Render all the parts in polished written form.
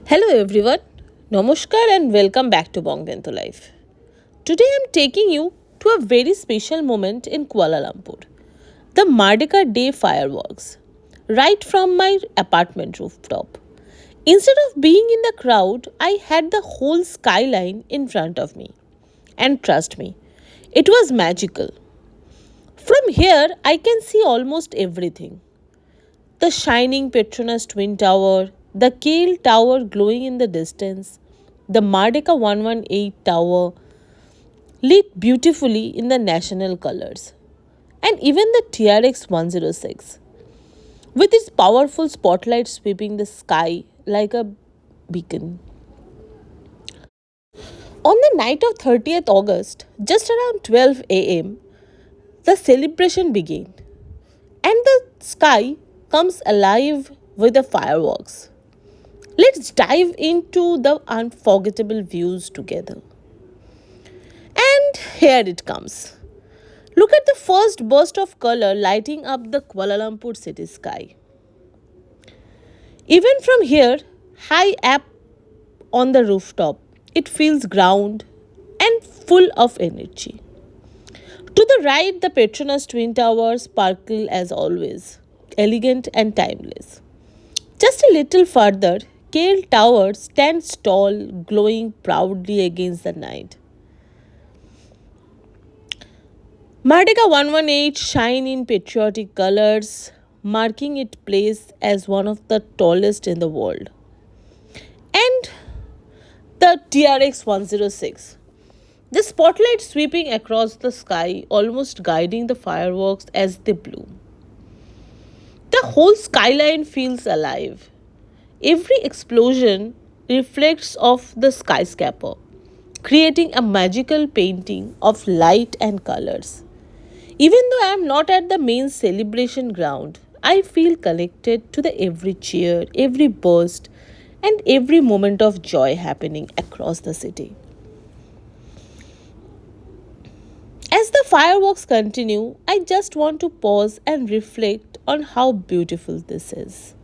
Hello everyone, Namaskar and welcome back to Bongdento Life. Today I am taking you to a very special moment in Kuala Lumpur, the Merdeka Day fireworks, right from my apartment rooftop. Instead of being in the crowd, I had the whole skyline in front of me. And trust me, it was magical. From here, I can see almost everything: the shining Petronas Twin Tower, the KL Tower glowing in the distance, the Merdeka 118 Tower lit beautifully in the national colors, and even the TRX 106 with its powerful spotlight sweeping the sky like a beacon. On the night of 30th August, just around 12 am, the celebration began, and the sky comes alive with the fireworks. Let's dive into the unforgettable views together. And here it comes. Look at the first burst of color lighting up the Kuala Lumpur city sky. Even from here, high up on the rooftop, it feels ground and full of energy. To the right, the Petronas Twin Towers sparkle as always, elegant and timeless. Just a little further, KL Tower stands tall, glowing proudly against the night. Merdeka 118 shine in patriotic colors, marking its place as one of the tallest in the world. And the TRX 106, the spotlight sweeping across the sky, almost guiding the fireworks as they bloom. The whole skyline feels alive. Every explosion reflects off the skyscraper, creating a magical painting of light and colors. Even though I am not at the main celebration ground, I feel connected to the every cheer, every burst, and every moment of joy happening across the city. As the fireworks continue, I just want to pause and reflect on how beautiful this is.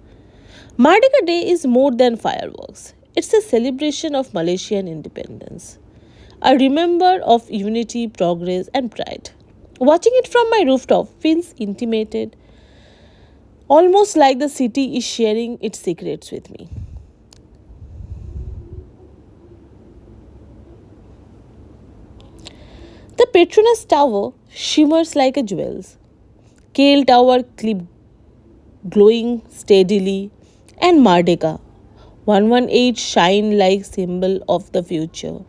Merdeka Day is more than fireworks. It's a celebration of Malaysian independence, a remember of unity, progress, and pride. Watching it from my rooftop feels intimated, almost like the city is sharing its secrets with me. The Petronas Tower shimmers like a jewels. KL Tower clip glowing steadily, and Merdeka 118 shine like symbol of the future.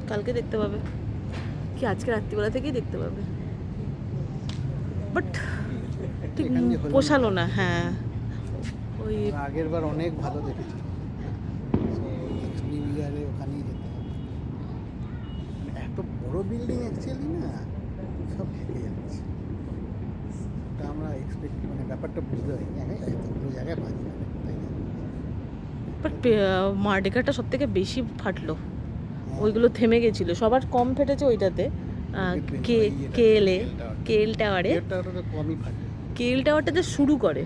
কালকে দেখতে পাবে, কি আজকে রাত্রিবেলা থেকেই দেখতে পাবে, but ঠিক পোষালো না। হ্যাঁ, ওই আগের বার অনেক ভালো দেখেছি, নেক্সট নিউ ইয়ারে ওখানেই যেতে হবে। এত বড় বিল্ডিং অ্যাকচুয়ালি না সব ঢেকে যাচ্ছে, ওটা আমরা এক্সপেক্ট ব্যাপারটা বুঝতে পারি এতগুলো জায়গায় বাজি মানে, তাই না? বাট মার্ডেকাটা সব থেকে বেশি ফাটলো, ওইগুলো থেমে গেছিল, সবার কম ফেটেছে ওইটাতে। কেএল টাওয়ারে কমই ফাটে, কেএল টাওয়ারটাতে শুরু করে,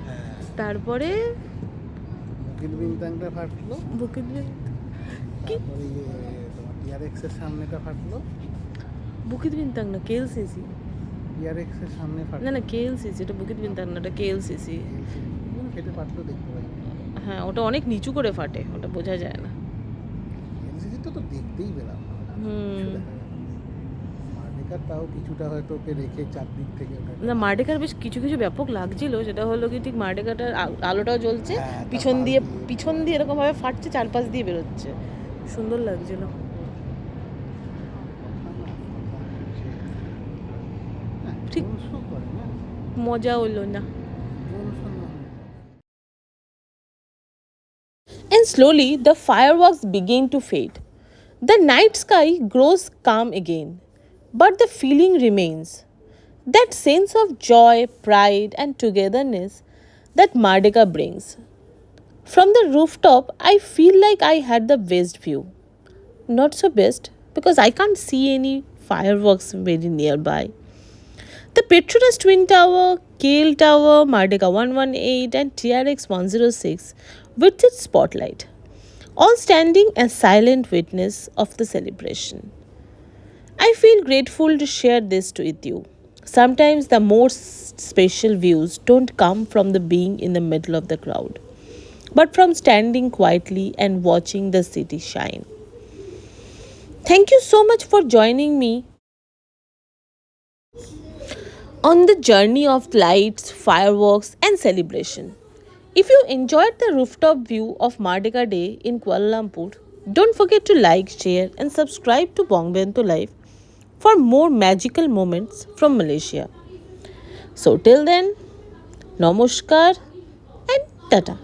তারপরে বুকিট বিনতাংটা ফাটলো, তারপরে তোমার টিআরএক্স এর সামনেটা ফাটলো। বুকিত বিনতাং না, কেএলসিসি। টিআরএক্স এর সামনে ফাটলো, না কেএলসিসি, এটা বুকিত বিনতাং না, এটা কেএলসিসি। ফেটে ফাটলো দেখতে পাই। হ্যাঁ, ওটা অনেক নিচু করে ফাটে, ওটা বোঝা যায় না। কেএলসিসিটা তো দেখতেই পেলাম না। মার্ডেকার তাও কিছুটা হয়তো ওকে রেখে চারদিক থেকে না, মার্ডেকার বেশ কিছু কিছু ব্যাপক লাগছিল, সেটা হলো কি ঠিক মার্ডেকাটার আলোটাও জ্বলছে, পিছন দিয়ে এরকমভাবে ফাটছে, চারপাশ দিয়ে বেরোচ্ছে, সুন্দর লাগছিল। ঠিক মজা হলো না। And slowly the fireworks begin to fade. The night sky grows calm again, but the feeling remains. That sense of joy, pride, and togetherness that Mardika brings. From the rooftop, I feel like I had the best view. Not so best, because I can't see any fireworks very nearby. The Petronas Twin Tower, KL Tower, Merdeka 118 and TRX 106 with its spotlight, all standing as silent witness of the celebration. I feel grateful to share this with you. Sometimes the most special views don't come from the being in the middle of the crowd, but from standing quietly and watching the city shine. Thank you so much for joining me on the journey of lights, fireworks, and celebration. If you enjoyed the rooftop view of Merdeka Day in Kuala Lumpur, don't forget to like, share, and subscribe to Bongbento Life for more magical moments from Malaysia. So, till then, namaskar and tata.